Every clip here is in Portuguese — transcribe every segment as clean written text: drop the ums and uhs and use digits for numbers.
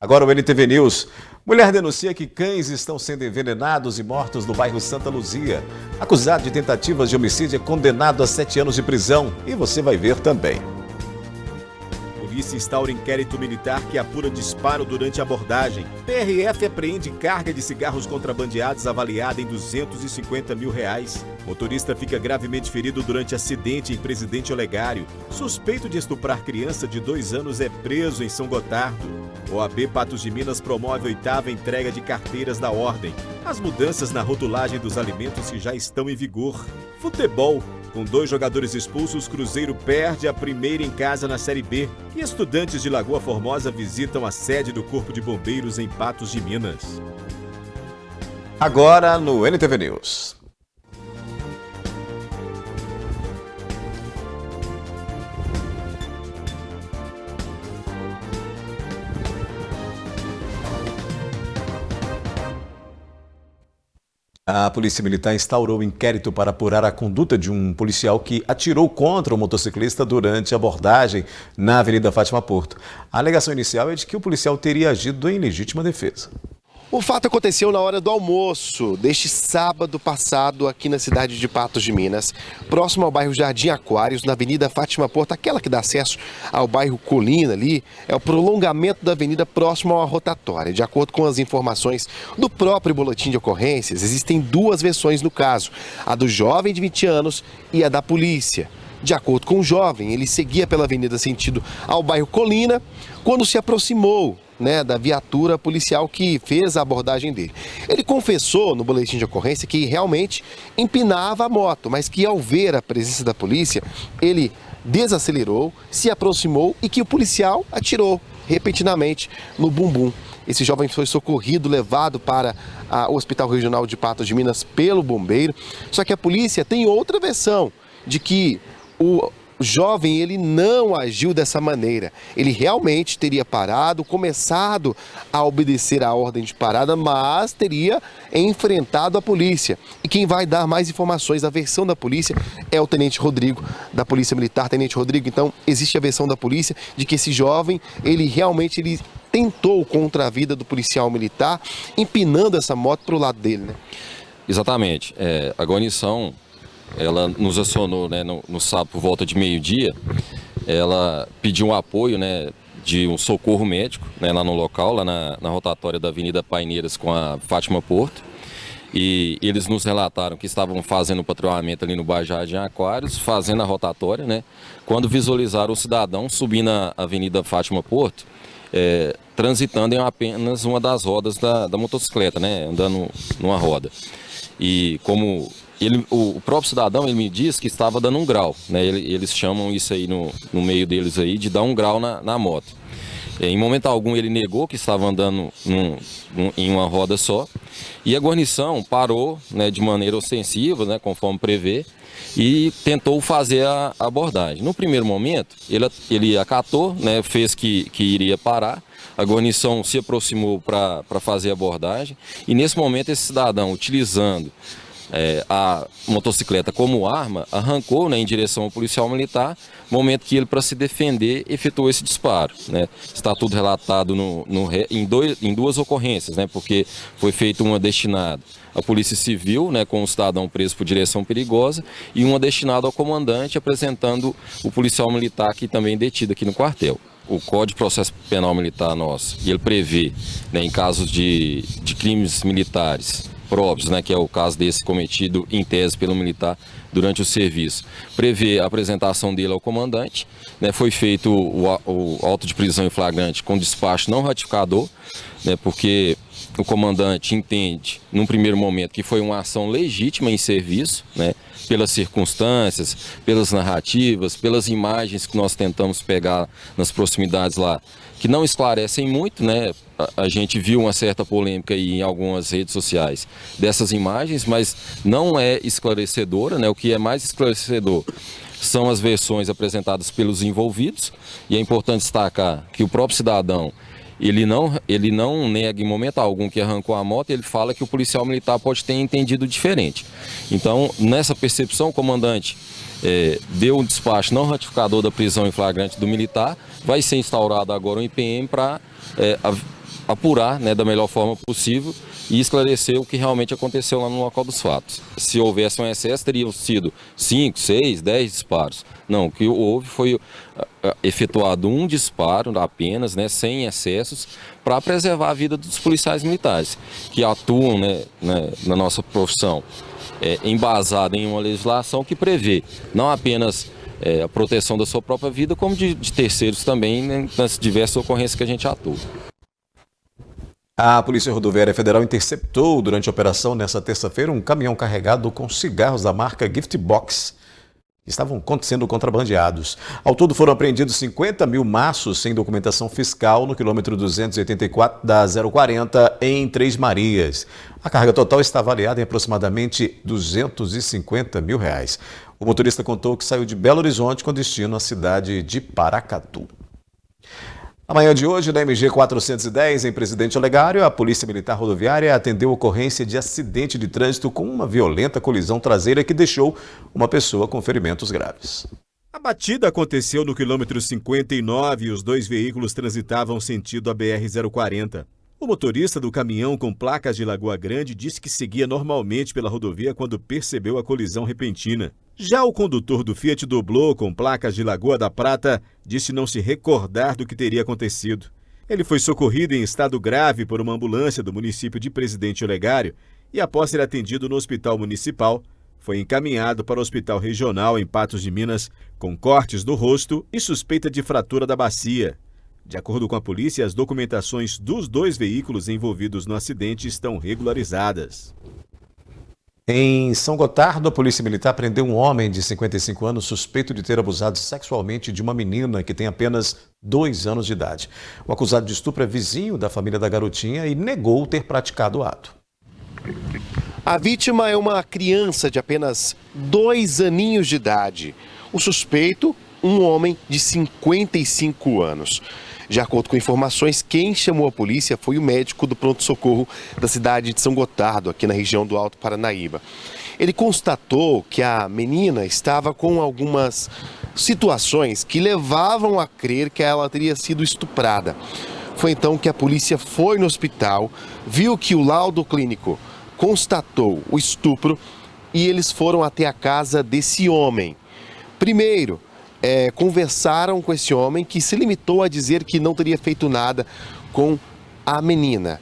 Agora o NTV News. Mulher denuncia que cães estão sendo envenenados e mortos no bairro Santa Luzia. Acusado de tentativas de homicídio é condenado a 7 anos de prisão. E você vai ver também. Polícia instaura inquérito militar que apura disparo durante a abordagem. PRF apreende carga de cigarros contrabandeados avaliada em R$250 mil. Motorista fica gravemente ferido durante acidente em Presidente Olegário. Suspeito de estuprar criança de 2 anos é preso em São Gotardo. OAB Patos de Minas promove a 8ª entrega de carteiras da ordem. As mudanças na rotulagem dos alimentos que já estão em vigor. Futebol. Com 2 jogadores expulsos, Cruzeiro perde a primeira em casa na Série B. E estudantes de Lagoa Formosa visitam a sede do Corpo de Bombeiros em Patos de Minas. Agora no NTV News. A Polícia Militar instaurou um inquérito para apurar a conduta de um policial que atirou contra o motociclista durante a abordagem na Avenida Fátima Porto. A alegação inicial é de que o policial teria agido em legítima defesa. O fato aconteceu na hora do almoço deste sábado passado aqui na cidade de Patos de Minas, próximo ao bairro Jardim Aquários, na Avenida Fátima Porto, aquela que dá acesso ao bairro Colina ali, é o prolongamento da avenida próximo à rotatória. De acordo com as informações do próprio boletim de ocorrências, existem 2 versões no caso, a do jovem de 20 anos e a da polícia. De acordo com o jovem, ele seguia pela avenida sentido ao bairro Colina quando se aproximou da viatura policial que fez a abordagem dele. Ele confessou no boletim de ocorrência que realmente empinava a moto, mas que ao ver a presença da polícia, ele desacelerou, se aproximou e que o policial atirou repentinamente no bumbum. Esse jovem foi socorrido, levado para o Hospital Regional de Patos de Minas pelo bombeiro. Só que a polícia tem outra versão de que o jovem ele não agiu dessa maneira. Ele realmente teria parado, começado a obedecer a ordem de parada, mas teria enfrentado a polícia. E quem vai dar mais informações, a versão da polícia, é o Tenente Rodrigo, da Polícia Militar. Tenente Rodrigo, então, existe a versão da polícia de que esse jovem, ele realmente tentou contra a vida do policial militar, empinando essa moto para o lado dele, né? Exatamente. A guarnição, ela nos acionou no sábado por volta de meio-dia. Ela pediu um apoio de um socorro médico lá no local, lá na rotatória da Avenida Paineiras com a Fátima Porto. E eles nos relataram que estavam fazendo o patrulhamento ali no bairro Jardim Aquários, fazendo a rotatória, quando visualizaram o cidadão subindo a Avenida Fátima Porto, transitando em apenas uma das rodas da motocicleta, andando numa roda. E como o próprio cidadão, ele me disse que estava dando um grau, eles chamam isso aí no meio deles aí de dar um grau na moto. Em momento algum ele negou que estava andando em uma roda só, e a guarnição parou de maneira ostensiva, conforme prevê, e tentou fazer a abordagem. No primeiro momento ele acatou, fez que iria parar. A guarnição se aproximou para fazer a abordagem, e nesse momento esse cidadão, utilizando a motocicleta como arma, arrancou em direção ao policial militar, momento que ele, para se defender, efetuou esse disparo. Está tudo relatado em 2 ocorrências, porque foi feita uma destinada à Polícia Civil, com o cidadão preso por direção perigosa, e uma destinada ao comandante, apresentando o policial militar que também detido aqui no quartel. O Código de Processo Penal Militar nosso, ele prevê, em casos de crimes militares próprios, que é o caso desse cometido em tese pelo militar durante o serviço, prevê a apresentação dele ao comandante, foi feito o auto de prisão em flagrante com despacho não ratificador, porque o comandante entende, num primeiro momento, que foi uma ação legítima em serviço, pelas circunstâncias, pelas narrativas, pelas imagens que nós tentamos pegar nas proximidades lá, que não esclarecem muito, A gente viu uma certa polêmica aí em algumas redes sociais dessas imagens, mas não é esclarecedora, O que é mais esclarecedor são as versões apresentadas pelos envolvidos, e é importante destacar que o próprio cidadão, ele não nega em momento algum que arrancou a moto, ele fala que o policial militar pode ter entendido diferente. Então, nessa percepção, o comandante deu um despacho não ratificador da prisão em flagrante do militar, vai ser instaurado agora um IPM para apurar, né, da melhor forma possível e esclarecer o que realmente aconteceu lá no local dos fatos. Se houvesse um excesso, teriam sido 5, 6, 10 disparos. Não, o que houve foi efetuado um disparo apenas, né, sem excessos, para preservar a vida dos policiais militares, que atuam, né, na nossa profissão, embasada em uma legislação que prevê não apenas a proteção da sua própria vida, como de terceiros também, né, nas diversas ocorrências que a gente atua. A Polícia Rodoviária Federal interceptou durante a operação nesta terça-feira um caminhão carregado com cigarros da marca Gift Box, que estavam sendo contrabandeados. Ao todo foram apreendidos 50 mil maços sem documentação fiscal no quilômetro 284 da 040 em Três Marias. A carga total está avaliada em aproximadamente R$250 mil. O motorista contou que saiu de Belo Horizonte com destino à cidade de Paracatu. Na manhã de hoje, na MG 410, em Presidente Olegário, a Polícia Militar Rodoviária atendeu ocorrência de acidente de trânsito com uma violenta colisão traseira que deixou uma pessoa com ferimentos graves. A batida aconteceu no quilômetro 59 e os dois veículos transitavam sentido a BR-040. O motorista do caminhão com placas de Lagoa Grande disse que seguia normalmente pela rodovia quando percebeu a colisão repentina. Já o condutor do Fiat Doblô, com placas de Lagoa da Prata, disse não se recordar do que teria acontecido. Ele foi socorrido em estado grave por uma ambulância do município de Presidente Olegário e, após ser atendido no hospital municipal, foi encaminhado para o hospital regional em Patos de Minas com cortes no rosto e suspeita de fratura da bacia. De acordo com a polícia, as documentações dos dois veículos envolvidos no acidente estão regularizadas. Em São Gotardo, a Polícia Militar prendeu um homem de 55 anos suspeito de ter abusado sexualmente de uma menina que tem apenas 2 anos de idade. O acusado de estupro é vizinho da família da garotinha e negou ter praticado o ato. A vítima é uma criança de apenas 2 aninhos de idade. O suspeito, um homem de 55 anos. De acordo com informações, quem chamou a polícia foi o médico do pronto-socorro da cidade de São Gotardo, aqui na região do Alto Paranaíba. Ele constatou que a menina estava com algumas situações que levavam a crer que ela teria sido estuprada. Foi então que a polícia foi no hospital, viu que o laudo clínico constatou o estupro e eles foram até a casa desse homem. Primeiro, conversaram com esse homem que se limitou a dizer que não teria feito nada com a menina.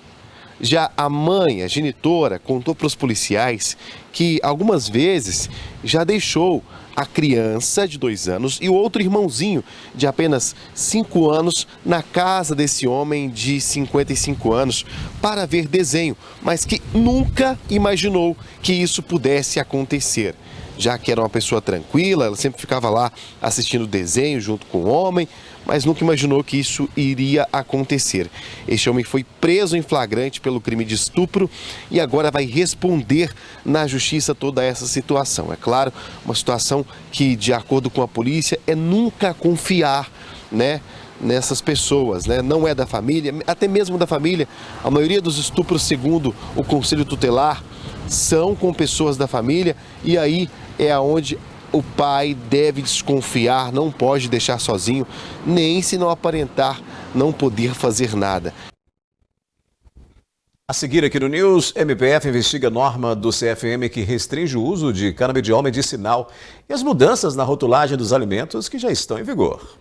Já a mãe, a genitora, contou para os policiais que algumas vezes já deixou a criança de 2 anos e o outro irmãozinho de apenas 5 anos na casa desse homem de 55 anos para ver desenho, mas que nunca imaginou que isso pudesse acontecer. Já que era uma pessoa tranquila, ela sempre ficava lá assistindo desenho junto com o homem, mas nunca imaginou que isso iria acontecer. Este homem foi preso em flagrante pelo crime de estupro e agora vai responder na justiça toda essa situação. É claro, uma situação que, de acordo com a polícia, é nunca confiar, nessas pessoas, Não é da família, até mesmo da família. A maioria dos estupros, segundo o Conselho Tutelar, são com pessoas da família e aí é onde o pai deve desconfiar, não pode deixar sozinho, nem se não aparentar não poder fazer nada. A seguir aqui no News, MPF investiga norma do CFM que restringe o uso de canabidiol medicinal e as mudanças na rotulagem dos alimentos que já estão em vigor.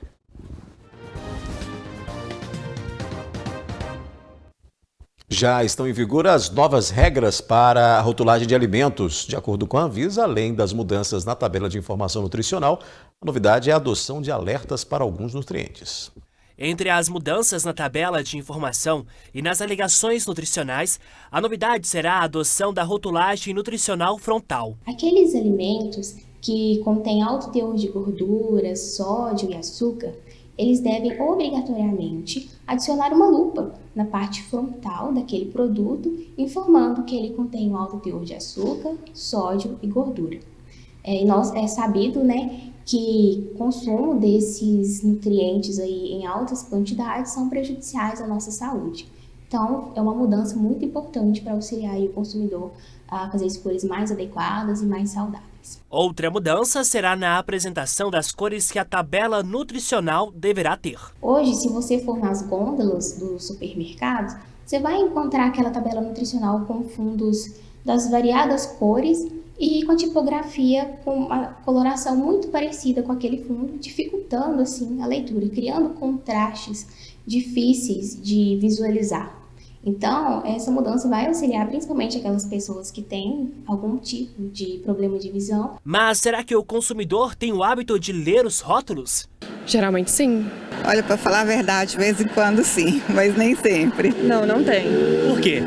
Já estão em vigor as novas regras para a rotulagem de alimentos. De acordo com a Anvisa, além das mudanças na tabela de informação nutricional, a novidade é a adoção de alertas para alguns nutrientes. Entre as mudanças na tabela de informação e nas alegações nutricionais, a novidade será a adoção da rotulagem nutricional frontal. Aqueles alimentos que contêm alto teor de gordura, sódio e açúcar, eles devem obrigatoriamente adicionar uma lupa na parte frontal daquele produto, informando que ele contém um alto teor de açúcar, sódio e gordura. É sabido, que o consumo desses nutrientes aí em altas quantidades são prejudiciais à nossa saúde. Então, é uma mudança muito importante para auxiliar aí o consumidor a fazer escolhas mais adequadas e mais saudáveis. Outra mudança será na apresentação das cores que a tabela nutricional deverá ter. Hoje, se você for nas gôndolas dos supermercados, você vai encontrar aquela tabela nutricional com fundos das variadas cores e com a tipografia com uma coloração muito parecida com aquele fundo, dificultando assim a leitura, criando contrastes difíceis de visualizar. Então, essa mudança vai auxiliar principalmente aquelas pessoas que têm algum tipo de problema de visão. Mas será que o consumidor tem o hábito de ler os rótulos? Geralmente sim. Olha, para falar a verdade, de vez em quando sim, mas nem sempre. Não tem. Por quê?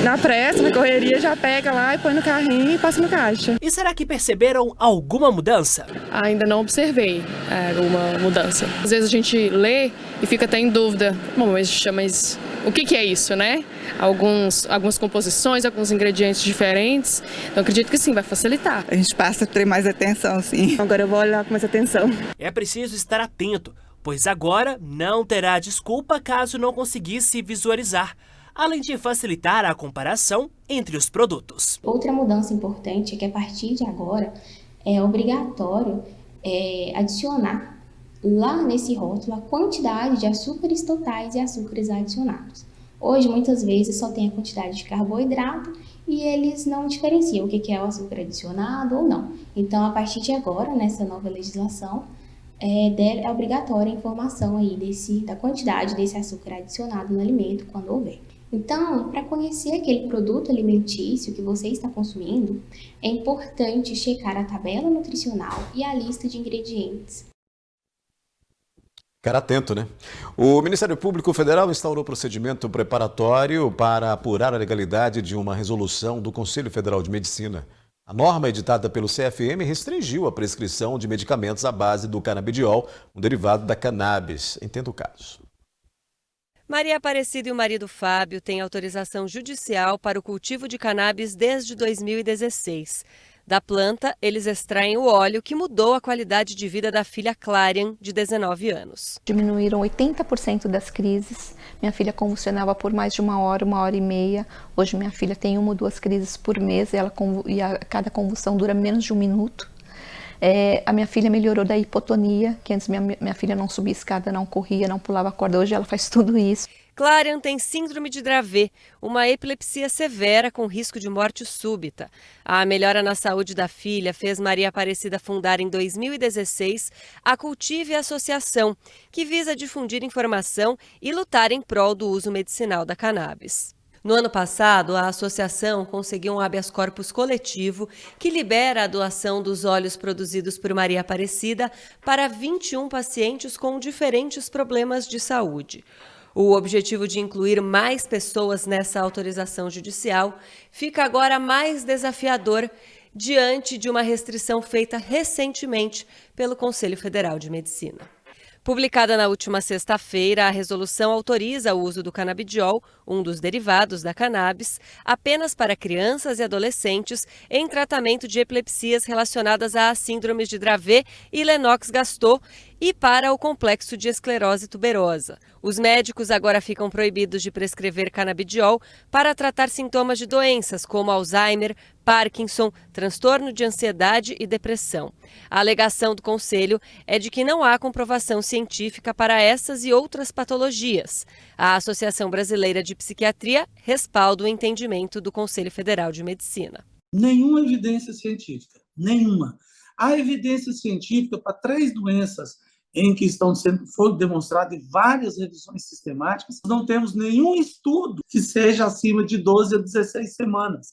Na pressa, na correria, já pega lá e põe no carrinho e passa no caixa. E será que perceberam alguma mudança? Ainda não observei alguma mudança. Às vezes a gente lê e fica até em dúvida. Bom, mas o que é isso, né? Algumas composições, alguns ingredientes diferentes. Então acredito que sim, vai facilitar. A gente passa a ter mais atenção, sim. Agora eu vou olhar com mais atenção. É preciso estar atento, pois agora não terá desculpa caso não conseguisse visualizar, além de facilitar a comparação entre os produtos. Outra mudança importante é que a partir de agora é obrigatório adicionar lá nesse rótulo a quantidade de açúcares totais e açúcares adicionados. Hoje, muitas vezes, só tem a quantidade de carboidrato e eles não diferenciam o que é o açúcar adicionado ou não. Então, a partir de agora, nessa nova legislação, é obrigatória a informação aí da quantidade desse açúcar adicionado no alimento quando houver. Então, para conhecer aquele produto alimentício que você está consumindo, é importante checar a tabela nutricional e a lista de ingredientes. Ficar atento, né? O Ministério Público Federal instaurou procedimento preparatório para apurar a legalidade de uma resolução do Conselho Federal de Medicina. A norma editada pelo CFM restringiu a prescrição de medicamentos à base do canabidiol, um derivado da cannabis. Entenda o caso. Maria Aparecida e o marido Fábio têm autorização judicial para o cultivo de cannabis desde 2016. Da planta, eles extraem o óleo que mudou a qualidade de vida da filha Clarian, de 19 anos. Diminuíram 80% das crises. Minha filha convulsionava por mais de 1 hora e meia. Hoje minha filha tem 1 ou 2 crises por mês cada convulsão dura menos de 1 minuto. A minha filha melhorou da hipotonia, que antes minha filha não subia escada, não corria, não pulava corda. Hoje ela faz tudo isso. Clarian tem síndrome de Dravet, uma epilepsia severa com risco de morte súbita. A melhora na saúde da filha fez Maria Aparecida fundar em 2016 a Cultive Associação, que visa difundir informação e lutar em prol do uso medicinal da cannabis. No ano passado, a associação conseguiu um habeas corpus coletivo que libera a doação dos óleos produzidos por Maria Aparecida para 21 pacientes com diferentes problemas de saúde. O objetivo de incluir mais pessoas nessa autorização judicial fica agora mais desafiador diante de uma restrição feita recentemente pelo Conselho Federal de Medicina. Publicada na última sexta-feira, a resolução autoriza o uso do canabidiol, um dos derivados da cannabis, apenas para crianças e adolescentes em tratamento de epilepsias relacionadas a síndromes de Dravet e Lennox-Gastaut e para o complexo de esclerose tuberosa. Os médicos agora ficam proibidos de prescrever canabidiol para tratar sintomas de doenças como Alzheimer, Parkinson, transtorno de ansiedade e depressão. A alegação do Conselho é de que não há comprovação científica para essas e outras patologias. A Associação Brasileira de Psiquiatria respalda o entendimento do Conselho Federal de Medicina. Nenhuma evidência científica, nenhuma. Há evidência científica para 3 doenças em que foi demonstrado em várias revisões sistemáticas. Não temos nenhum estudo que seja acima de 12 a 16 semanas.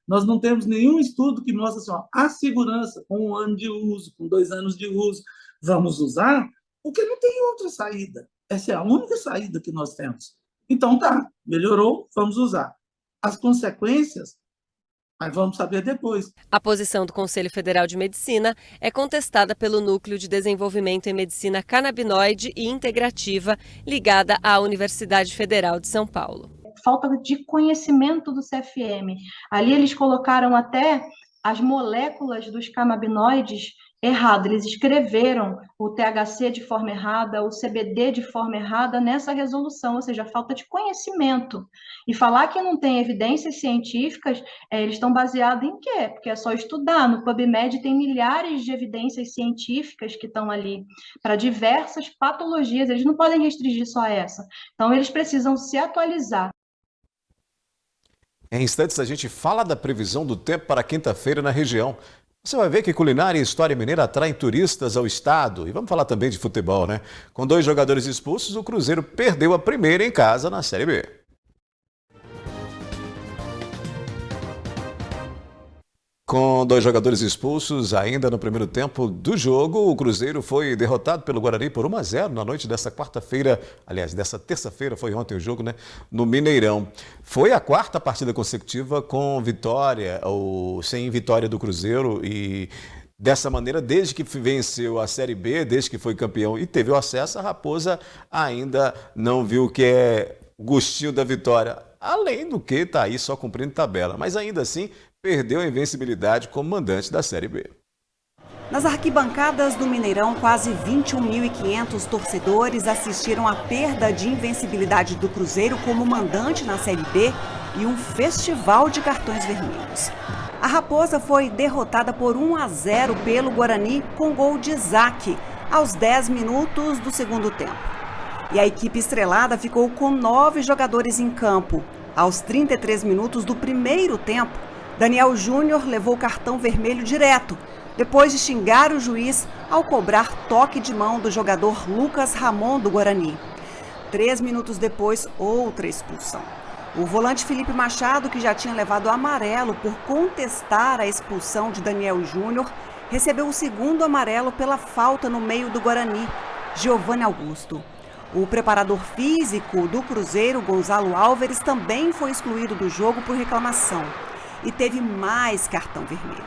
Nós não temos nenhum estudo que mostre assim, a segurança com 1 ano de uso, com 2 anos de uso, vamos usar, porque não tem outra saída. Essa é a única saída que nós temos. Então tá, melhorou, vamos usar. As consequências, mas vamos saber depois. A posição do Conselho Federal de Medicina é contestada pelo Núcleo de Desenvolvimento em Medicina Canabinoide e Integrativa, ligada à Universidade Federal de São Paulo. Falta de conhecimento do CFM. Ali eles colocaram até as moléculas dos canabinoides errado. Eles escreveram o THC de forma errada, o CBD de forma errada nessa resolução, ou seja, falta de conhecimento. E falar que não tem evidências científicas, eles estão baseados em quê? Porque é só estudar. No PubMed tem milhares de evidências científicas que estão ali para diversas patologias. Eles não podem restringir só essa. Então, eles precisam se atualizar. Em instantes, a gente fala da previsão do tempo para quinta-feira na região. Você vai ver que culinária e história mineira atraem turistas ao estado. E vamos falar também de futebol, né? Com 2 jogadores expulsos, o Cruzeiro perdeu a primeira em casa na Série B. Com 2 jogadores expulsos ainda no primeiro tempo do jogo, o Cruzeiro foi derrotado pelo Guarani por 1-0 na noite dessa quarta-feira, aliás, dessa terça-feira, foi ontem o jogo, né? No Mineirão. Foi a 4ª partida consecutiva com vitória, ou sem vitória do Cruzeiro, e dessa maneira, desde que venceu a Série B, desde que foi campeão e teve o acesso, a Raposa ainda não viu o que é o gostinho da vitória. Além do que está aí só cumprindo tabela, mas ainda assim perdeu a invencibilidade como mandante da Série B. Nas arquibancadas do Mineirão, quase 21.500 torcedores assistiram à perda de invencibilidade do Cruzeiro como mandante na Série B e um festival de cartões vermelhos. A Raposa foi derrotada por 1-0 pelo Guarani com gol de Isaac, aos 10 minutos do segundo tempo. E a equipe estrelada ficou com 9 jogadores em campo. Aos 33 minutos do primeiro tempo, Daniel Júnior levou o cartão vermelho direto, depois de xingar o juiz ao cobrar toque de mão do jogador Lucas Ramon do Guarani. 3 minutos depois, outra expulsão. O volante Felipe Machado, que já tinha levado amarelo por contestar a expulsão de Daniel Júnior, recebeu o segundo amarelo pela falta no meio do Guarani, Giovanni Augusto. O preparador físico do Cruzeiro, Gonzalo Álvares, também foi excluído do jogo por reclamação. E teve mais cartão vermelho.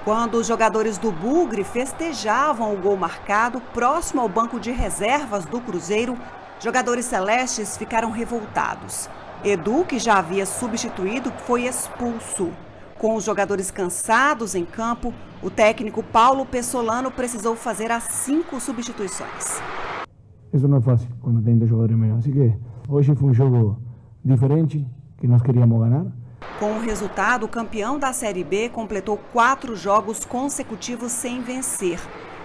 Quando os jogadores do Bugre festejavam o gol marcado próximo ao banco de reservas do Cruzeiro, jogadores celestes ficaram revoltados. Edu, que já havia substituído, foi expulso. Com os jogadores cansados em campo, o técnico Paulo Pessolano precisou fazer as 5 substituições. Isso não é fácil quando tem 2 jogadores menos. Assim que hoje foi um jogo diferente, que nós queríamos ganhar. Com o resultado, o campeão da Série B completou 4 jogos consecutivos sem vencer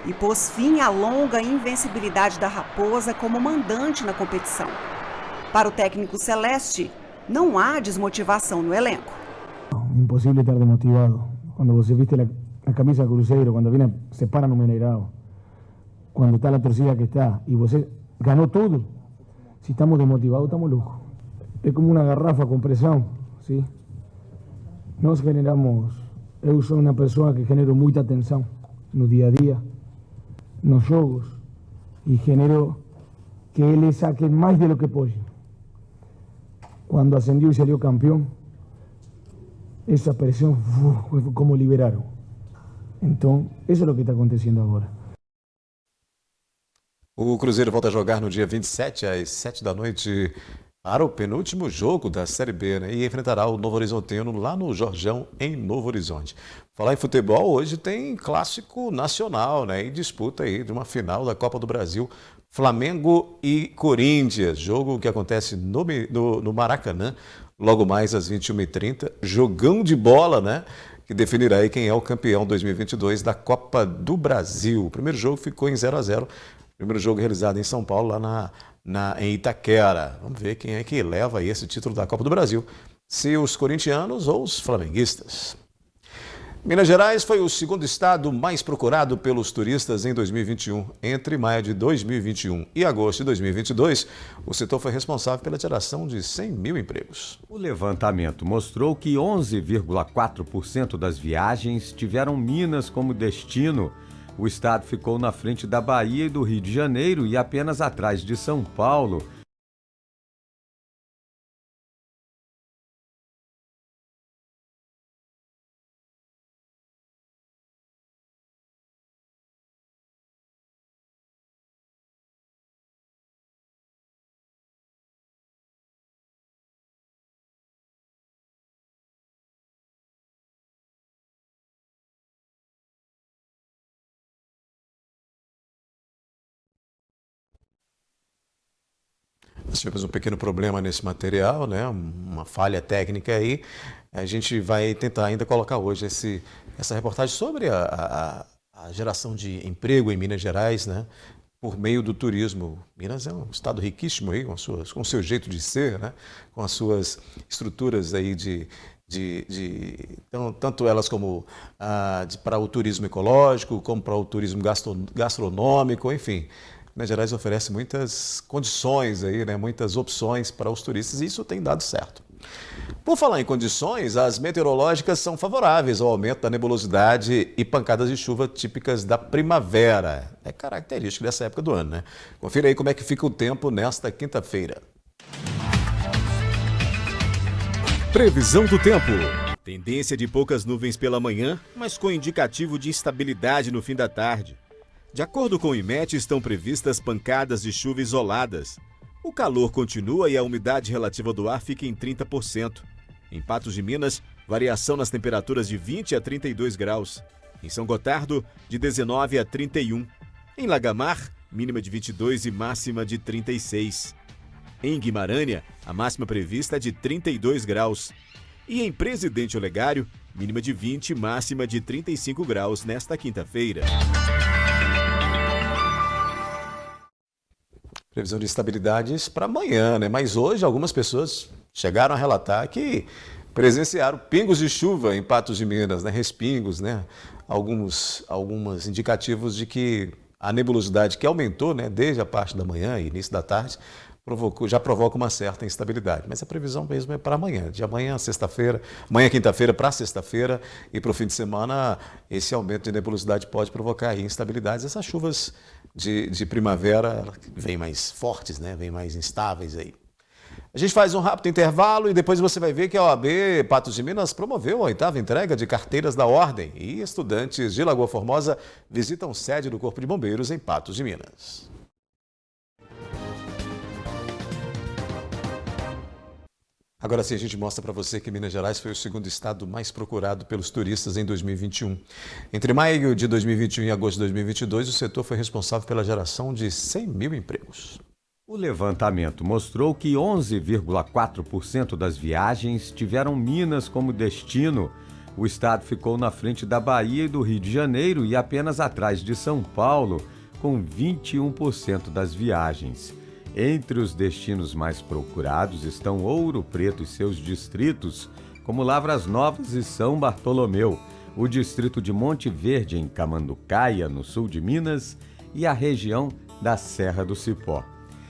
e pôs fim à longa invencibilidade da Raposa como mandante na competição. Para o técnico celeste, não há desmotivação no elenco. Impossível estar desmotivado. Quando você viste a camisa do Cruzeiro, quando vem, se para no Mineirão, quando está a torcida que está e você ganhou tudo, se estamos desmotivados, estamos loucos. É como uma garrafa com pressão, sim? Nós generamos, eu sou uma pessoa que genero muita tensão no dia a dia, nos jogos, e genero que eles saquen mais do que podem. Quando ascendiu e saiu campeão, essa pressão foi como liberaram. Então, isso é o que está acontecendo agora. O Cruzeiro volta a jogar no dia 27, às 7 da noite, para o penúltimo jogo da Série B, né? E enfrentará o Novo Horizontino lá no Jorjão, em Novo Horizonte. Falar em futebol, hoje tem clássico nacional, né? E disputa aí de uma final da Copa do Brasil, Flamengo e Corinthians. Jogo que acontece no Maracanã, logo mais às 21h30. Jogão de bola, né? Que definirá aí quem é o campeão 2022 da Copa do Brasil. O primeiro jogo ficou em 0-0. Primeiro jogo realizado em São Paulo, lá em Itaquera. Vamos ver quem é que leva aí esse título da Copa do Brasil. Se os corintianos ou os flamenguistas. Minas Gerais foi o segundo estado mais procurado pelos turistas em 2021. Entre maio de 2021 e agosto de 2022, o setor foi responsável pela geração de 100 mil empregos. O levantamento mostrou que 11,4% das viagens tiveram Minas como destino. O estado ficou na frente da Bahia e do Rio de Janeiro e apenas atrás de São Paulo. Nós tivemos um pequeno problema nesse material, né? Uma falha técnica aí. A gente vai tentar ainda colocar hoje essa reportagem sobre a geração de emprego em Minas Gerais, né? Por meio do turismo. Minas é um estado riquíssimo aí, com o seu jeito de ser, né? Com as suas estruturas aí tanto elas como para o turismo ecológico, como para o turismo gastronômico, enfim. Minas Gerais oferece muitas condições aí, né? Muitas opções para os turistas e isso tem dado certo. Por falar em condições, as meteorológicas são favoráveis ao aumento da nebulosidade e pancadas de chuva típicas da primavera. É característico dessa época do ano, né? Confira aí como é que fica o tempo nesta quinta-feira. Previsão do tempo. Tendência de poucas nuvens pela manhã, mas com indicativo de instabilidade no fim da tarde. De acordo com o IMET, estão previstas pancadas de chuva isoladas. O calor continua e a umidade relativa do ar fica em 30%. Em Patos de Minas, variação nas temperaturas de 20 a 32 graus. Em São Gotardo, de 19 a 31. Em Lagamar, mínima de 22 e máxima de 36. Em Guimarães, a máxima prevista é de 32 graus. E em Presidente Olegário, mínima de 20 e máxima de 35 graus nesta quinta-feira. Previsão de estabilidades para amanhã, né? Mas hoje algumas pessoas chegaram a relatar que presenciaram pingos de chuva em Patos de Minas, né? Respingos, né? Alguns indicativos de que a nebulosidade que aumentou, né? Desde a parte da manhã e início da tarde, já provoca uma certa instabilidade. Mas a previsão mesmo é para amanhã, de amanhã a sexta-feira, amanhã quinta-feira para sexta-feira e para o fim de semana, esse aumento de nebulosidade pode provocar aí instabilidades. Essas chuvas de primavera vêm mais fortes, né? Vêm mais instáveis aí. A gente faz um rápido intervalo e depois você vai ver que a OAB Patos de Minas promoveu a 8ª entrega de carteiras da Ordem e estudantes de Lagoa Formosa visitam sede do Corpo de Bombeiros em Patos de Minas. Agora sim, a gente mostra para você que Minas Gerais foi o segundo estado mais procurado pelos turistas em 2021. Entre maio de 2021 e agosto de 2022, o setor foi responsável pela geração de 100 mil empregos. O levantamento mostrou que 11,4% das viagens tiveram Minas como destino. O estado ficou na frente da Bahia e do Rio de Janeiro e apenas atrás de São Paulo, com 21% das viagens. Entre os destinos mais procurados estão Ouro Preto e seus distritos, como Lavras Novas e São Bartolomeu, o distrito de Monte Verde, em Camanducaia, no sul de Minas, e a região da Serra do Cipó.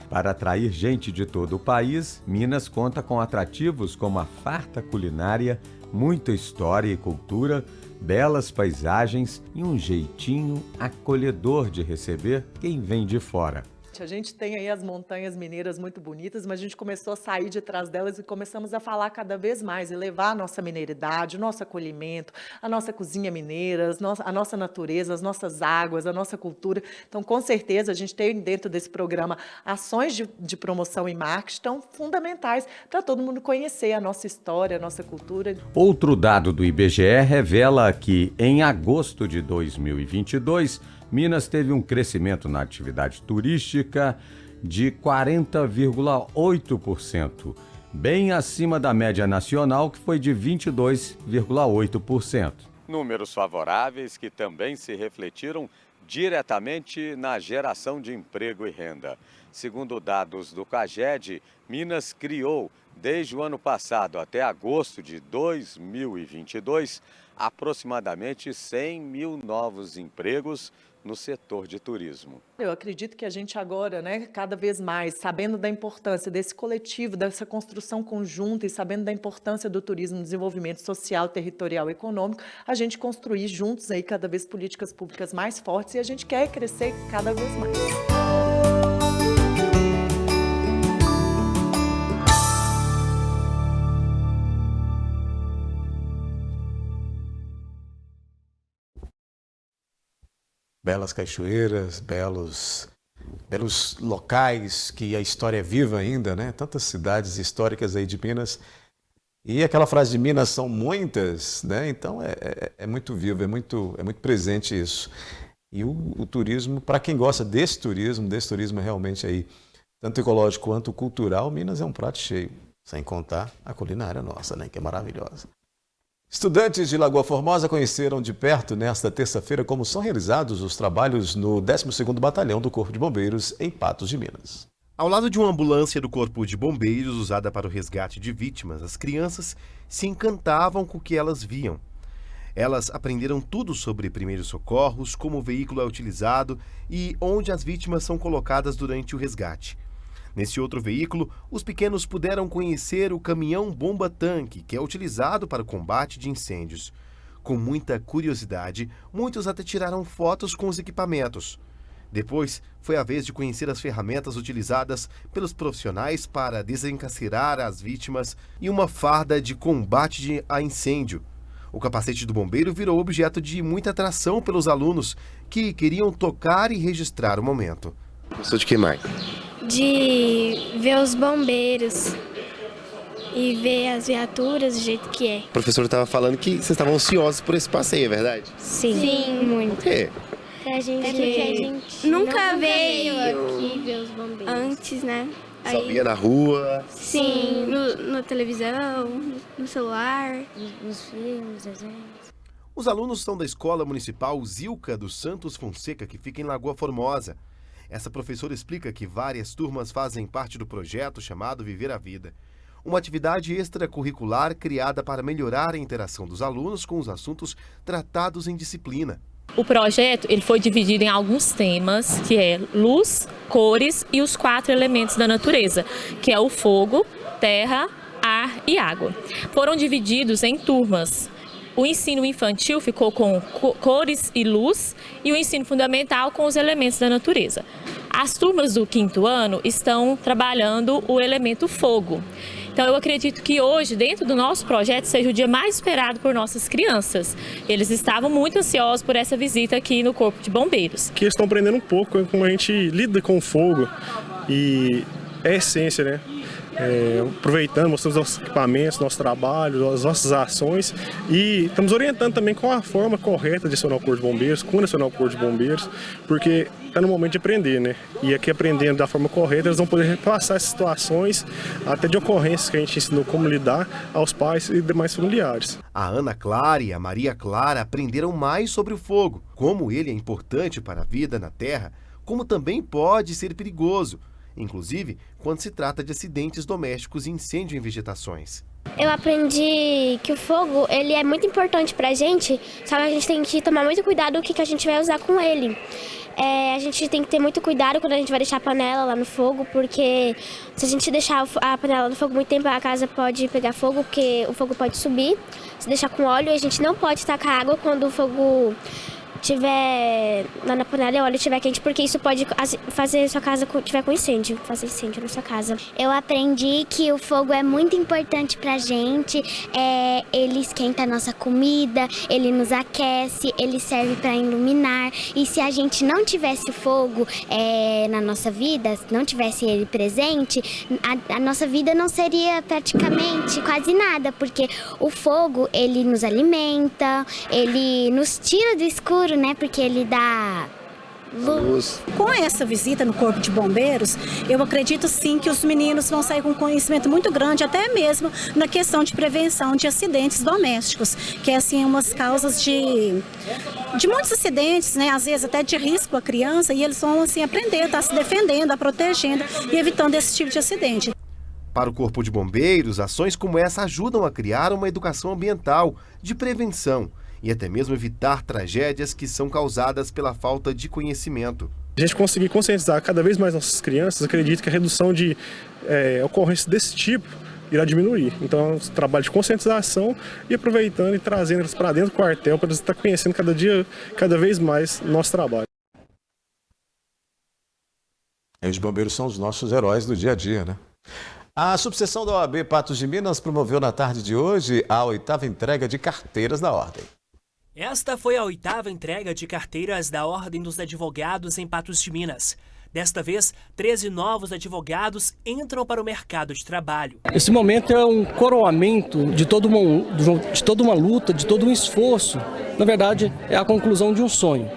Para atrair gente de todo o país, Minas conta com atrativos como a farta culinária, muita história e cultura, belas paisagens e um jeitinho acolhedor de receber quem vem de fora. A gente tem aí as montanhas mineiras muito bonitas, mas a gente começou a sair de trás delas e começamos a falar cada vez mais e levar a nossa mineiridade, o nosso acolhimento, a nossa cozinha mineira, a nossa natureza, as nossas águas, a nossa cultura. Então, com certeza, a gente tem dentro desse programa ações de promoção e marketing tão fundamentais para todo mundo conhecer a nossa história, a nossa cultura. Outro dado do IBGE revela que, em agosto de 2022, Minas teve um crescimento na atividade turística de 40,8%, bem acima da média nacional, que foi de 22,8%. Números favoráveis que também se refletiram diretamente na geração de emprego e renda. Segundo dados do CAGED, Minas criou, desde o ano passado até agosto de 2022, aproximadamente 100 mil novos empregos no setor de turismo. Eu acredito que a gente agora, cada vez mais, sabendo da importância desse coletivo, dessa construção conjunta e sabendo da importância do turismo no desenvolvimento social, territorial e econômico, a gente construir juntos aí cada vez políticas públicas mais fortes e a gente quer crescer cada vez mais. Belas cachoeiras, belos locais que a história é viva ainda, né? Tantas cidades históricas aí de Minas. E aquela frase de Minas são muitas, né? Então é muito vivo, é muito presente isso. E o turismo, para quem gosta desse turismo realmente aí Tanto ecológico quanto cultural, Minas é um prato cheio. Sem contar a culinária nossa, né, que é maravilhosa. Estudantes de Lagoa Formosa conheceram de perto nesta terça-feira como são realizados os trabalhos no 12º Batalhão do Corpo de Bombeiros em Patos de Minas. Ao lado de uma ambulância do Corpo de Bombeiros usada para o resgate de vítimas, as crianças se encantavam com o que elas viam. Elas aprenderam tudo sobre primeiros socorros, como o veículo é utilizado e onde as vítimas são colocadas durante o resgate. Nesse outro veículo, os pequenos puderam conhecer o caminhão bomba-tanque, que é utilizado para o combate de incêndios. Com muita curiosidade, muitos até tiraram fotos com os equipamentos. Depois, foi a vez de conhecer as ferramentas utilizadas pelos profissionais para desencarcerar as vítimas e uma farda de combate a incêndio. O capacete do bombeiro virou objeto de muita atração pelos alunos que queriam tocar e registrar o momento. Gostou de que mais? De ver os bombeiros e ver as viaturas do jeito que é. O professor estava falando que vocês estavam ansiosos por esse passeio, é verdade? Sim, muito. Por quê? Porque a gente nunca veio aqui ver os bombeiros antes, né? Só via na rua? Sim, na televisão, no celular, nos filmes, desenhos. Os alunos são da Escola Municipal Zilca dos Santos Fonseca, que fica em Lagoa Formosa. Essa professora explica que várias turmas fazem parte do projeto chamado Viver a Vida, uma atividade extracurricular criada para melhorar a interação dos alunos com os assuntos tratados em disciplina. O projeto ele foi dividido em alguns temas, que é luz, cores e os 4 elementos da natureza, que é o fogo, terra, ar e água. Foram divididos em turmas. O ensino infantil ficou com cores e luz e o ensino fundamental com os elementos da natureza. As turmas do 5º ano estão trabalhando o elemento fogo. Então eu acredito que hoje, dentro do nosso projeto, seja o dia mais esperado por nossas crianças. Eles estavam muito ansiosos por essa visita aqui no Corpo de Bombeiros. Aqui eles estão aprendendo um pouco como a gente lida com o fogo e é a essência, né? Aproveitando, mostrando os nossos equipamentos, nosso trabalho, as nossas ações e estamos orientando também com a forma correta de acionar o Corpo de Bombeiros, quando acionar o Corpo de Bombeiros, porque está no momento de aprender, né? E aqui aprendendo da forma correta, eles vão poder repassar essas situações, até de ocorrências que a gente ensinou como lidar aos pais e demais familiares. A Ana Clara e a Maria Clara aprenderam mais sobre o fogo, como ele é importante para a vida na Terra, como também pode ser perigoso, inclusive quando se trata de acidentes domésticos e incêndio em vegetações. Eu aprendi que o fogo ele é muito importante pra gente, só que a gente tem que tomar muito cuidado do que a gente vai usar com ele. A gente tem que ter muito cuidado quando a gente vai deixar a panela lá no fogo, porque se a gente deixar a panela no fogo muito tempo, a casa pode pegar fogo, porque o fogo pode subir. Se deixar com óleo, a gente não pode tacar água quando o fogo tiver lá na panela e o óleo estiver quente, porque isso pode fazer sua casa tiver com incêndio, fazer incêndio na sua casa. Eu aprendi que o fogo é muito importante pra gente, ele esquenta a nossa comida, ele nos aquece, ele serve para iluminar, e se a gente não tivesse fogo na nossa vida, não tivesse ele presente, a nossa vida não seria praticamente quase nada, porque o fogo ele nos alimenta, ele nos tira do escuro, né? Porque ele dá luz. Com essa visita no Corpo de Bombeiros, eu acredito sim que os meninos vão sair com conhecimento muito grande, até mesmo na questão de prevenção de acidentes domésticos, que é assim umas causas de muitos acidentes, né? Às vezes até de risco à criança, e eles vão assim aprender a estar se defendendo, a protegendo e evitando esse tipo de acidente. Para o Corpo de Bombeiros, ações como essa ajudam a criar uma educação ambiental, de prevenção, e até mesmo evitar tragédias que são causadas pela falta de conhecimento. A gente conseguir conscientizar cada vez mais nossas crianças, acredito que a redução de ocorrências desse tipo irá diminuir. Então é um trabalho de conscientização e aproveitando e trazendo elas para dentro do quartel para eles estar conhecendo cada vez mais nosso trabalho. Os bombeiros são os nossos heróis do dia a dia, né? A subseção da OAB Patos de Minas promoveu na tarde de hoje a 8ª entrega de carteiras da Ordem. Esta foi a 8ª entrega de carteiras da Ordem dos Advogados em Patos de Minas. Desta vez, 13 novos advogados entram para o mercado de trabalho. Esse momento é um coroamento de toda uma luta, de todo um esforço. Na verdade, é a conclusão de um sonho.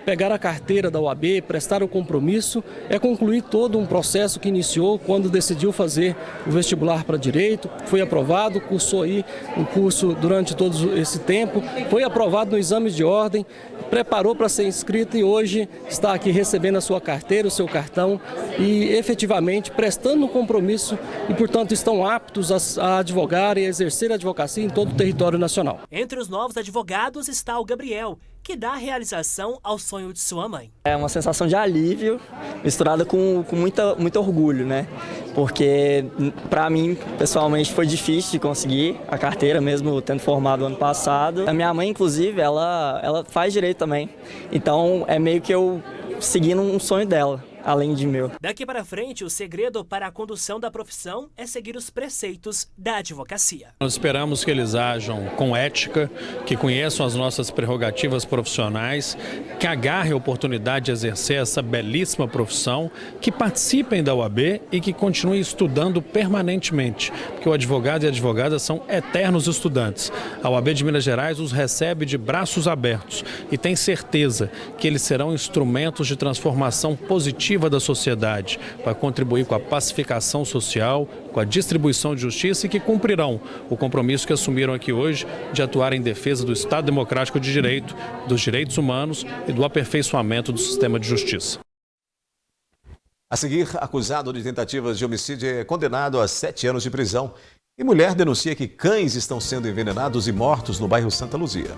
pegar a carteira da OAB, prestar o compromisso, é concluir todo um processo que iniciou quando decidiu fazer o vestibular para Direito, foi aprovado, cursou aí o curso durante todo esse tempo, foi aprovado no exame de ordem, preparou para ser inscrito e hoje está aqui recebendo a sua carteira, o seu cartão e efetivamente prestando um compromisso e, portanto, estão aptos a advogar e a exercer a advocacia em todo o território nacional. Entre os novos advogados está o Gabriel, que dá realização ao sonho de sua mãe. É uma sensação de alívio misturada com muito orgulho, né? Porque para mim, pessoalmente, foi difícil de conseguir a carteira, mesmo tendo formado ano passado. A minha mãe, inclusive, ela faz direito também. Então, é meio que eu seguindo um sonho dela, além de meu. Daqui para frente, o segredo para a condução da profissão é seguir os preceitos da advocacia. Nós esperamos que eles ajam com ética, que conheçam as nossas prerrogativas profissionais, que agarrem a oportunidade de exercer essa belíssima profissão, que participem da OAB e que continuem estudando permanentemente, porque o advogado e a advogada são eternos estudantes. A OAB de Minas Gerais os recebe de braços abertos e tem certeza que eles serão instrumentos de transformação positiva da sociedade, para contribuir com a pacificação social, com a distribuição de justiça e que cumprirão o compromisso que assumiram aqui hoje de atuar em defesa do Estado Democrático de Direito, dos direitos humanos e do aperfeiçoamento do sistema de justiça. A seguir, acusado de tentativas de homicídio é condenado a 7 anos de prisão. E mulher denuncia que cães estão sendo envenenados e mortos no bairro Santa Luzia.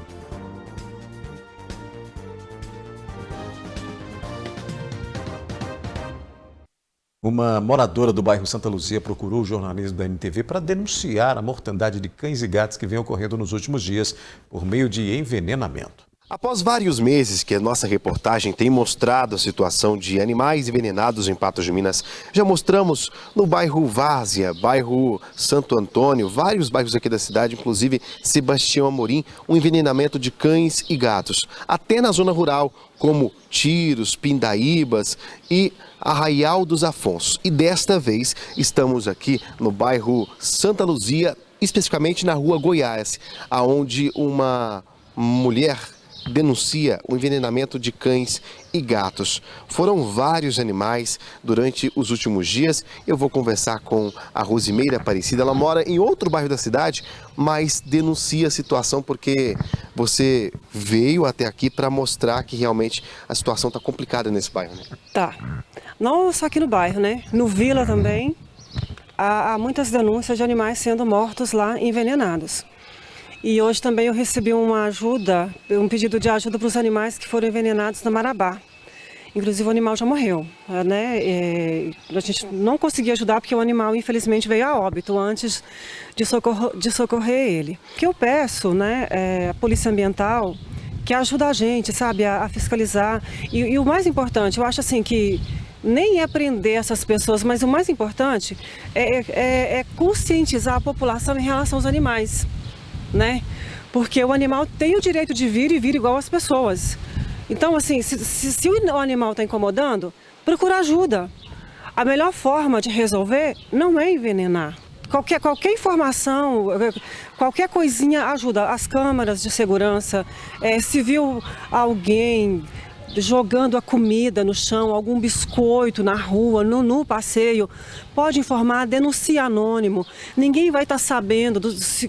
Uma moradora do bairro Santa Luzia procurou o jornalismo da NTV para denunciar a mortandade de cães e gatos que vem ocorrendo nos últimos dias por meio de envenenamento. Após vários meses que a nossa reportagem tem mostrado a situação de animais envenenados em Patos de Minas, já mostramos no bairro Várzea, bairro Santo Antônio, vários bairros aqui da cidade, inclusive Sebastião Amorim, um envenenamento de cães e gatos. Até na zona rural, como Tiros, Pindaíbas e Arraial dos Afonsos. E desta vez estamos aqui no bairro Santa Luzia, especificamente na rua Goiás, onde uma mulher denuncia o envenenamento de cães e gatos. Foram vários animais durante os últimos dias. Eu vou conversar com a Rosimeira Aparecida. Ela mora em outro bairro da cidade, mas denuncia a situação porque você veio até aqui para mostrar que realmente a situação está complicada nesse bairro, né? Tá. Não só aqui no bairro, né? No Vila também há muitas denúncias de animais sendo mortos lá, envenenados. E hoje também eu recebi uma ajuda, um pedido de ajuda para os animais que foram envenenados na Marabá. Inclusive o animal já morreu, né? A gente não conseguia ajudar porque o animal infelizmente veio a óbito antes de socorrer ele. O que eu peço, né, a Polícia Ambiental que ajuda a gente, sabe, a fiscalizar. E o mais importante, eu acho assim que nem é prender essas pessoas, mas o mais importante é conscientizar a população em relação aos animais, né? Porque o animal tem o direito de vir e vir igual as pessoas. Então, assim, se o animal está incomodando, procura ajuda. A melhor forma de resolver não é envenenar. Qualquer informação, qualquer coisinha ajuda. As câmaras de segurança, se viu alguém jogando a comida no chão, algum biscoito na rua, no passeio, pode informar, denuncia anônimo. Ninguém vai estar sabendo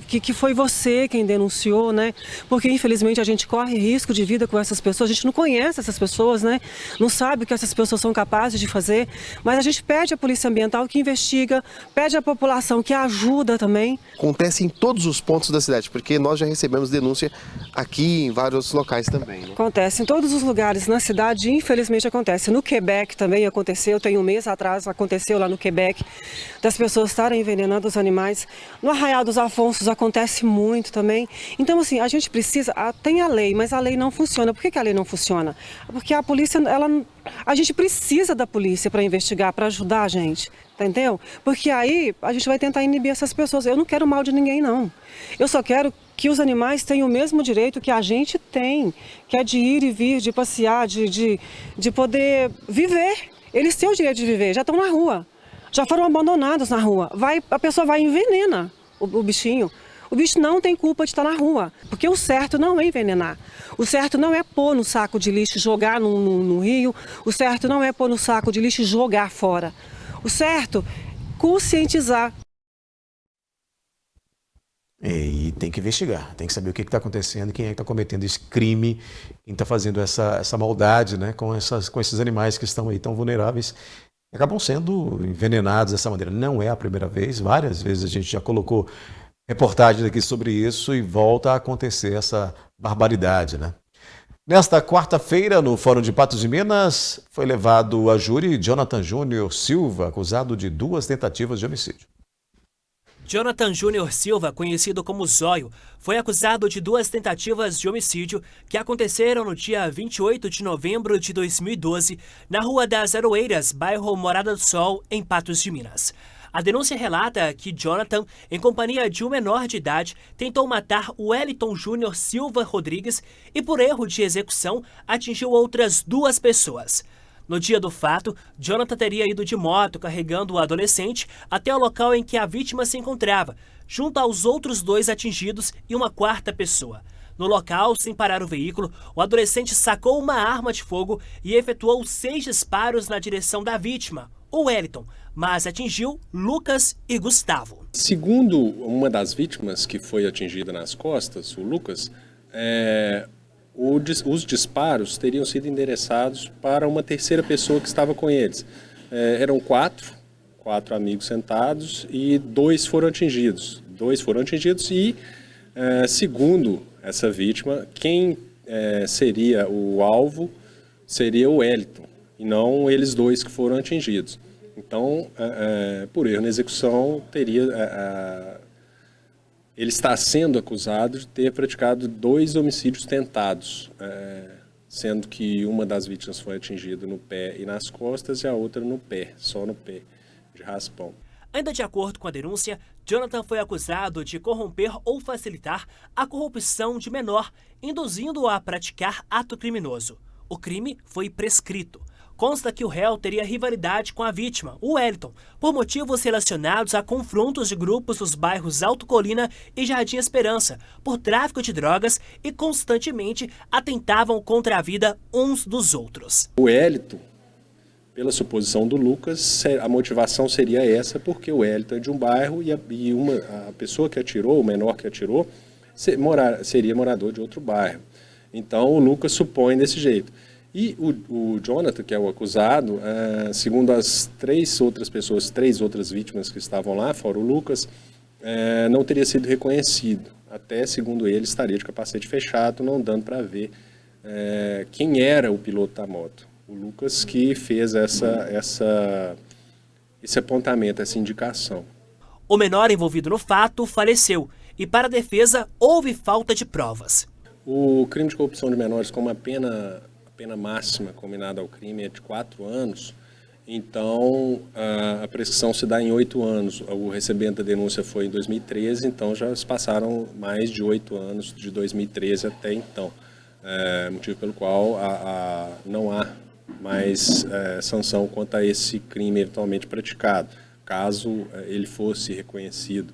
que foi você quem denunciou, né? Porque infelizmente a gente corre risco de vida com essas pessoas, a gente não conhece essas pessoas, né? Não sabe o que essas pessoas são capazes de fazer, mas a gente pede à Polícia Ambiental que investiga, pede à população que ajuda também. Acontece em todos os pontos da cidade, porque nós já recebemos denúncia aqui em vários outros locais também, né? Acontece em todos os lugares na cidade, infelizmente acontece. No Quebec também aconteceu, tem um mês atrás aconteceu lá no Quebec, das pessoas estarem envenenando os animais. No Arraial dos Afonsos acontece muito também. Então, assim, a gente precisa, tem a lei, mas a lei não funciona. Por que a lei não funciona? Porque a polícia, a gente precisa da polícia para investigar, para ajudar a gente, entendeu? Porque aí a gente vai tentar inibir essas pessoas. Eu não quero mal de ninguém, não. Eu só quero que os animais tenham o mesmo direito que a gente tem, que é de ir e vir, de passear, de poder viver. Eles têm o direito de viver, já estão na rua. Já foram abandonados na rua. A pessoa vai e envenena o bichinho. O bicho não tem culpa de estar na rua, porque o certo não é envenenar. O certo não é pôr no saco de lixo e jogar no rio. O certo não é pôr no saco de lixo e jogar fora. O certo é conscientizar. E tem que investigar, tem que saber o que está acontecendo, quem é que está cometendo esse crime, quem está fazendo essa maldade, né, com esses animais que estão aí tão vulneráveis, acabam sendo envenenados dessa maneira. Não é a primeira vez, várias vezes a gente já colocou reportagens aqui sobre isso e volta a acontecer essa barbaridade, né? Nesta quarta-feira, no Fórum de Patos de Minas, foi levado a júri Jonathan Júnior Silva, acusado de 2 tentativas de homicídio. Jonathan Júnior Silva, conhecido como Zóio, foi acusado de 2 tentativas de homicídio que aconteceram no dia 28 de novembro de 2012, na Rua das Aroeiras, bairro Morada do Sol, em Patos de Minas. A denúncia relata que Jonathan, em companhia de um menor de idade, tentou matar o Wellington Júnior Silva Rodrigues e, por erro de execução, atingiu outras 2 pessoas. No dia do fato, Jonathan teria ido de moto carregando o adolescente até o local em que a vítima se encontrava, junto aos outros 2 atingidos e uma 4ª pessoa. No local, sem parar o veículo, o adolescente sacou uma arma de fogo e efetuou 6 disparos na direção da vítima, o Wellington, mas atingiu Lucas e Gustavo. Segundo uma das vítimas que foi atingida nas costas, o Lucas, os disparos teriam sido endereçados para uma 3ª pessoa que estava com eles. Eram 4 amigos sentados e 2 foram atingidos. 2 foram atingidos e, segundo essa vítima, quem seria o alvo seria o Wellington, e não eles 2 que foram atingidos. Então, por erro na execução, ele está sendo acusado de ter praticado 2 homicídios tentados, sendo que uma das vítimas foi atingida no pé e nas costas e a outra no pé, só no pé, de raspão. Ainda de acordo com a denúncia, Jonathan foi acusado de corromper ou facilitar a corrupção de menor, induzindo-o a praticar ato criminoso. O crime foi prescrito. Consta que o réu teria rivalidade com a vítima, o Wellington, por motivos relacionados a confrontos de grupos dos bairros Alto Colina e Jardim Esperança, por tráfico de drogas e constantemente atentavam contra a vida uns dos outros. O Wellington, pela suposição do Lucas, a motivação seria essa, porque o Wellington é de um bairro e a pessoa que atirou, o menor que atirou, seria morador de outro bairro. Então o Lucas supõe desse jeito. E o Jonathan, que é o acusado, segundo as 3 outras vítimas que estavam lá, fora o Lucas, não teria sido reconhecido. Até, segundo ele, estaria de capacete fechado, não dando para ver quem era o piloto da moto. O Lucas que fez esse apontamento, essa indicação. O menor envolvido no fato faleceu e, para a defesa, houve falta de provas. O crime de corrupção de menores, como a pena máxima combinada ao crime é de 4 anos, então a prescrição se dá em 8 anos. O recebimento da denúncia foi em 2013, então já se passaram mais de 8 anos, de 2013 até então. Motivo pelo qual não há mais sanção quanto a esse crime eventualmente praticado, caso ele fosse reconhecido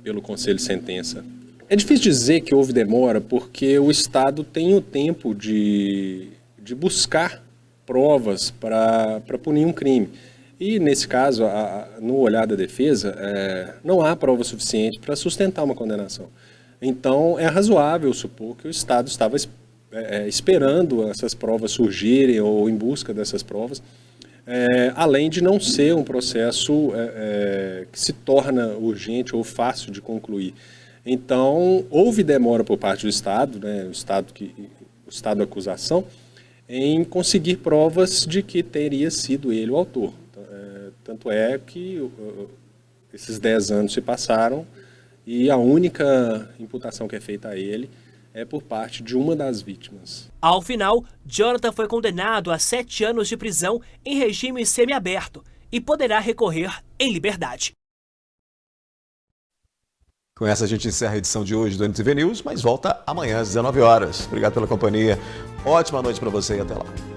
pelo Conselho de Sentença. É difícil dizer que houve demora, porque o Estado tem o tempo de buscar provas para punir um crime. E, nesse caso, no olhar da defesa, não há prova suficiente para sustentar uma condenação. Então, é razoável supor que o Estado estava esperando essas provas surgirem ou em busca dessas provas, além de não ser um processo que se torna urgente ou fácil de concluir. Então, houve demora por parte do Estado, né, o Estado da acusação, em conseguir provas de que teria sido ele o autor. Tanto é que esses 10 anos se passaram e a única imputação que é feita a ele é por parte de uma das vítimas. Ao final, Jonathan foi condenado a 7 anos de prisão em regime semiaberto e poderá recorrer em liberdade. Com essa a gente encerra a edição de hoje do NTV News, mas volta amanhã às 19 horas. Obrigado pela companhia. Ótima noite para você e até lá.